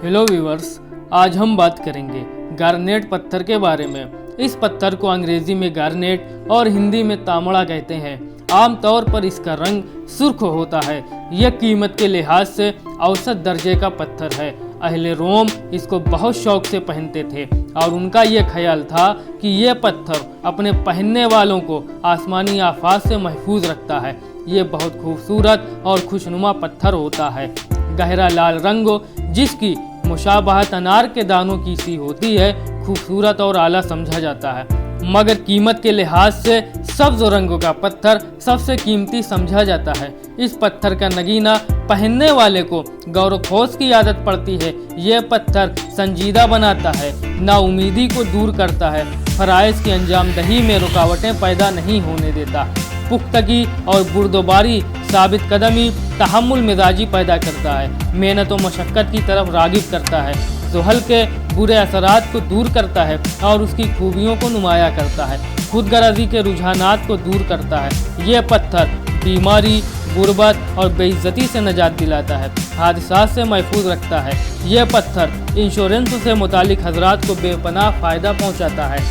Hello viewers, आज हम बात करेंगे गार्नेट पत्थर के बारे में। इस पत्थर को अंग्रेजी में गार्नेट और हिंदी में तांबा कहते हैं। आमतौर पर इसका रंग सुर्ख होता है। यह कीमत के लिहाज से औसत दर्जे का पत्थर है। अहले रोम इसको बहुत शौक से पहनते थे और उनका यह ख्याल था कि यह पत्थर अपने पहनने वालों को आसमानी आफात से महफूज रखता है। ये बहुत खूबसूरत और खुशनुमा पत्थर होता है। गहरा लाल रंग जिसकी मुशाबहत अनार के दानों की सी होती है, खूबसूरत और आला समझा जाता है। मगर कीमत के लिहाज से सब्ज रंगों का पत्थर सबसे कीमती समझा जाता है। इस पत्थर का नगीना पहनने वाले को गौरखोज की आदत पड़ती है। यह पत्थर संजीदा बनाता है, नाउमीदी को दूर करता है, फराइज की अंजामदही में रुकावटें पैदा नहीं होने देता, पुख्तगी और बुर्दबारी साबित कदमी तहम्मुल मिजाजी पैदा करता है, मेहनत व मशक्क़त की तरफ रागिब करता है, ज़ुहल के बुरे असरात को दूर करता है और उसकी खूबियों को नुमाया करता है, खुदगर्ज़ी के रुझानात को दूर करता है। यह पत्थर बीमारी, गुर्बत और बेइज्जती से नजात दिलाता है, हादसात से महफूज रखता है। यह पत्थर इंश्योरेंस से मुतालिक हजरात को बेपनाह फ़ायदा पहुँचाता है।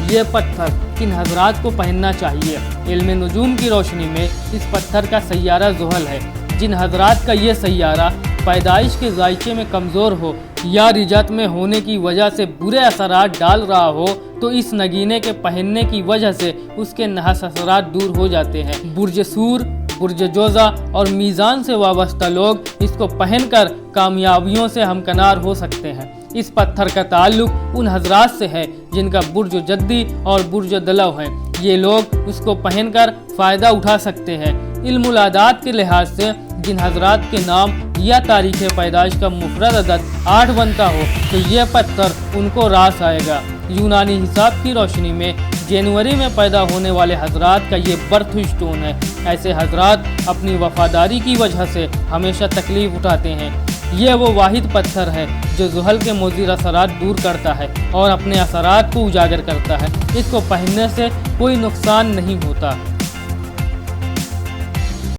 ये पत्थर किन हजरात को पहनना चाहिए? इल्म नुजूम की रोशनी में इस पत्थर का सैयारा ज़ुहल है। जिन हजरात का ये सैयारा पैदाइश के जायके में कमज़ोर हो या रिजत में होने की वजह से बुरे असरात डाल रहा हो, तो इस नगीने के पहनने की वजह से उसके नहस असरात दूर हो जाते हैं। बुर्ज सूर, बुर्ज जोज़ा और मीज़ान से वाबस्ता लोग इसको पहनकर कामयाबियों से हमकनार हो सकते हैं। इस पत्थर का ताल्लुक उन हजरात से है जिनका बुर्ज जद्दी और बुर्ज दलव है। ये लोग उसको पहनकर फ़ायदा उठा सकते हैं। इल्मुल आदात के लिहाज से जिन हजरात के नाम या तारीख़ पैदाइश का मुफरद अदद 8 बनता हो, तो यह पत्थर उनको रास आएगा। यूनानी हिसाब की रोशनी में जनवरी में पैदा होने वाले हजरात का ये बर्थ स्टोन है। ऐसे हजरात अपनी वफादारी की वजह से हमेशा तकलीफ़ उठाते हैं। यह वो वाहिद पत्थर है जो ज़ुहल के मुज़िर असरात दूर करता है और अपने असरात को उजागर करता है। इसको पहनने से कोई नुकसान नहीं होता।